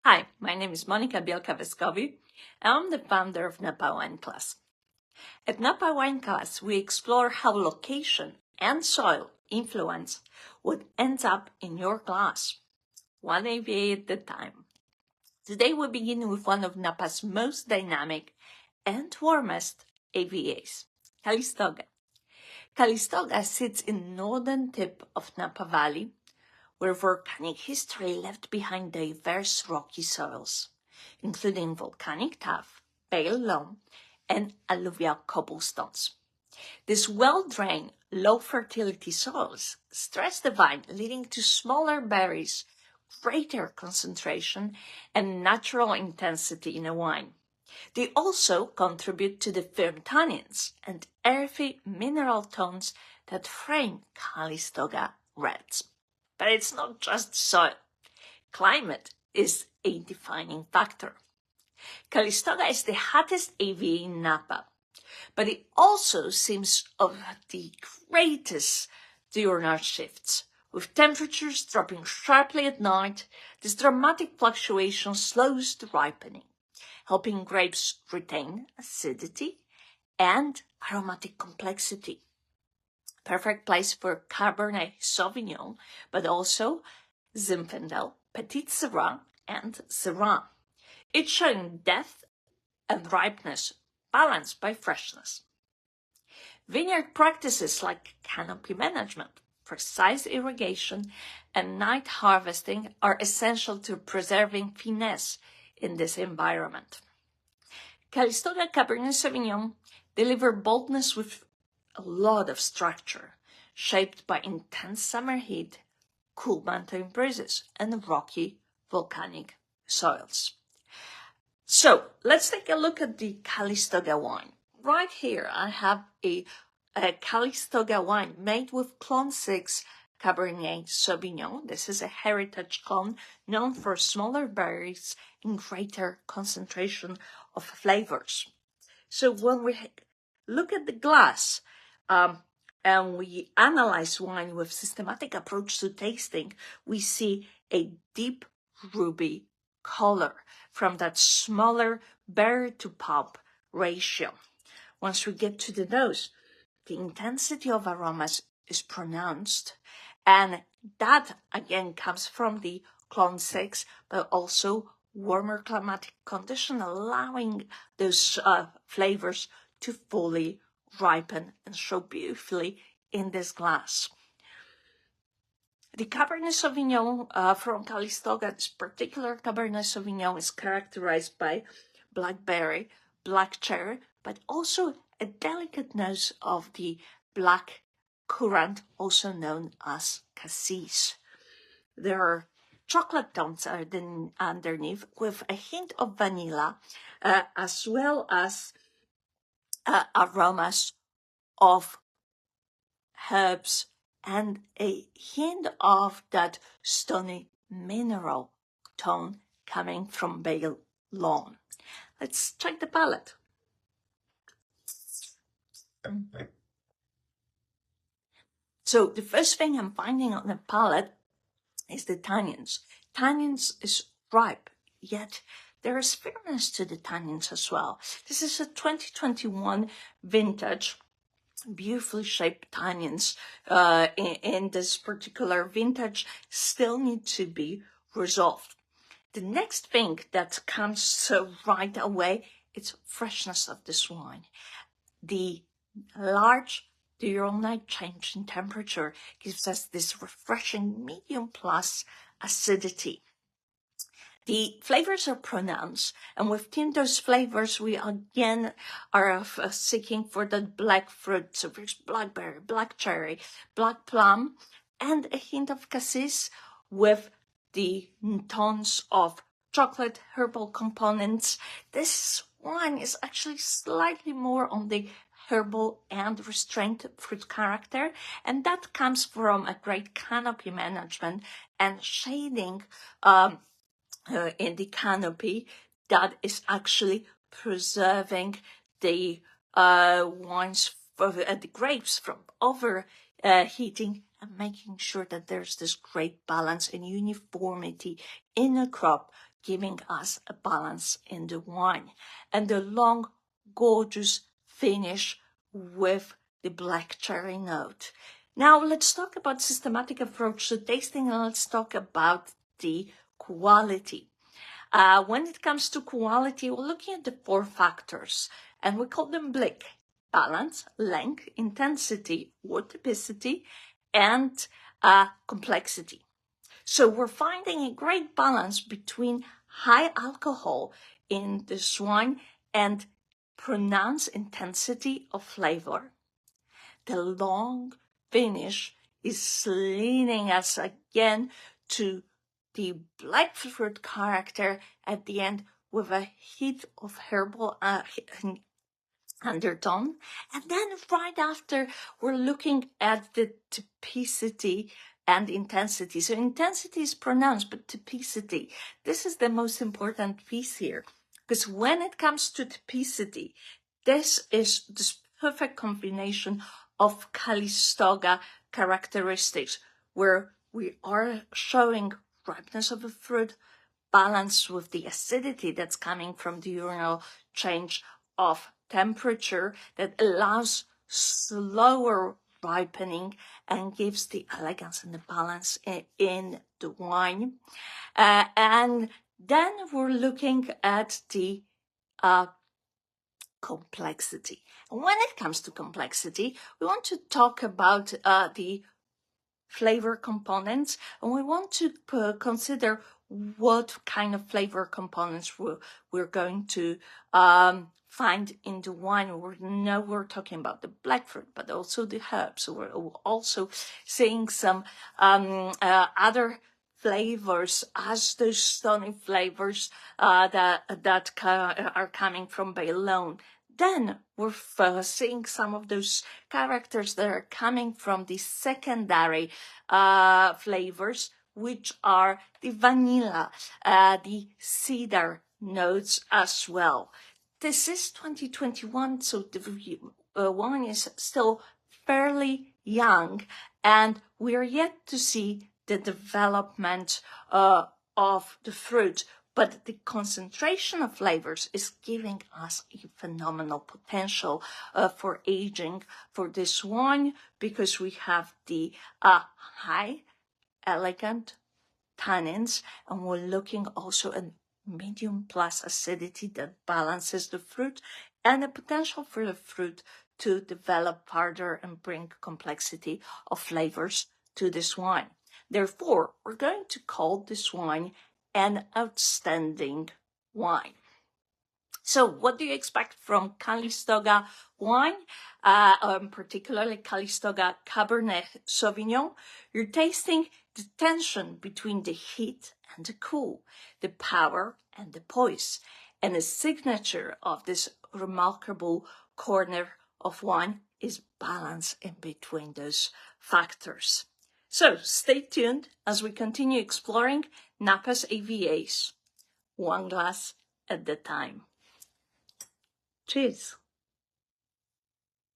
Hi, my name is Monica Bielka-Veskovi, and I'm the founder of Napa Wine Class. At Napa Wine Class, we explore how location and soil influence what ends up in your glass, one AVA at a time. Today we begin with one of Napa's most dynamic and warmest AVAs, Calistoga. Calistoga sits in the northern tip of Napa Valley, where volcanic history left behind diverse rocky soils, including volcanic tuff, pale loam, and alluvial cobblestones. These well-drained, low-fertility soils stress the vine, leading to smaller berries, greater concentration, and natural intensity in a wine. They also contribute to the firm tannins and earthy mineral tones that frame Calistoga reds. But it's not just soil. Climate is a defining factor. Calistoga is the hottest AVA in Napa, but it also seems of the greatest diurnal shifts. With temperatures dropping sharply at night, this dramatic fluctuation slows the ripening, helping grapes retain acidity and aromatic complexity. Perfect place for Cabernet Sauvignon, but also Zinfandel, Petit Syrah, and Syrah, each showing depth and ripeness balanced by freshness. Vineyard practices like canopy management, precise irrigation, and night harvesting are essential to preserving finesse in this environment. Calistoga Cabernet Sauvignon deliver boldness with a lot of structure, shaped by intense summer heat, cool mountain breezes, and rocky volcanic soils. So let's take a look at the Calistoga wine. Right here, I have a Calistoga wine made with Clone 6 Cabernet Sauvignon. This is a heritage clone known for smaller berries and greater concentration of flavors. So when we look at the glass and we analyze wine with systematic approach to tasting, we see a deep ruby color from that smaller berry to pulp ratio. Once we get to the nose, the intensity of aromas is pronounced, and that again comes from the Clone 6, but also warmer climatic condition, allowing those flavors to fully ripen and show beautifully in this glass. The Cabernet Sauvignon from Calistoga, this particular Cabernet Sauvignon, is characterized by blackberry, black cherry, but also a delicate nose of the black currant, also known as cassis. There are chocolate tones underneath with a hint of vanilla, as well as aromas of herbs and a hint of that stony mineral tone coming from pale lawn. Let's check the palate. So the first thing I'm finding on the palate is the tannins. Tannins is ripe, yet there is firmness to the tannins as well. This is a 2021 vintage, beautifully shaped tannins in this particular vintage still need to be resolved. The next thing that comes right away is freshness of this wine. The large diurnal change in temperature gives us this refreshing medium plus acidity. The flavors are pronounced, and within those flavors, we again are seeking for the black fruit. So there's blackberry, black cherry, black plum, and a hint of cassis with the tones of chocolate herbal components. This wine is actually slightly more on the herbal and restrained fruit character, and that comes from a great canopy management and shading in the canopy that is actually preserving the wines, the grapes from overheating and making sure that there's this great balance and uniformity in a crop giving us a balance in the wine. And the long, gorgeous finish with the black cherry note. Now let's talk about systematic approach to tasting, and let's talk about the quality. When it comes to quality, we're looking at the 4 factors, and we call them BLIC: balance, length, intensity, or typicity, and complexity. So we're finding a great balance between high alcohol in this wine and pronounced intensity of flavor. The long finish is leading us again to the black fruit character at the end with a hint of herbal undertone. And then right after, we're looking at the typicity and intensity. So intensity is pronounced, but typicity, this is the most important piece here. Because when it comes to typicity, this is this perfect combination of Calistoga characteristics, where we are showing ripeness of the fruit, balanced with the acidity that's coming from the diurnal change of temperature that allows slower ripening and gives the elegance and the balance in the wine. And then we're looking at the complexity. And when it comes to complexity, we want to talk about the flavor components, and we want to consider what kind of flavor components we're going to find in the wine. We're talking about the black fruit, but also the herbs. So we're also seeing some other flavors as those stony flavors that are coming from Bayonne. Then we're seeing some of those characters that are coming from the secondary flavors, which are the vanilla, the cedar notes as well. This is 2021, so the wine is still fairly young, and we're yet to see the development of the fruit. But the concentration of flavors is giving us a phenomenal potential for aging for this wine, because we have the high, elegant tannins, and we're looking also at medium plus acidity that balances the fruit, and the potential for the fruit to develop further and bring complexity of flavors to this wine. Therefore, we're going to call this wine an outstanding wine. So what do you expect from Calistoga wine, particularly Calistoga Cabernet Sauvignon? You're tasting the tension between the heat and the cool, the power and the poise. And the signature of this remarkable corner of wine is balance in between those factors. So stay tuned as we continue exploring Napa's AVAs, one glass at a time. Cheers.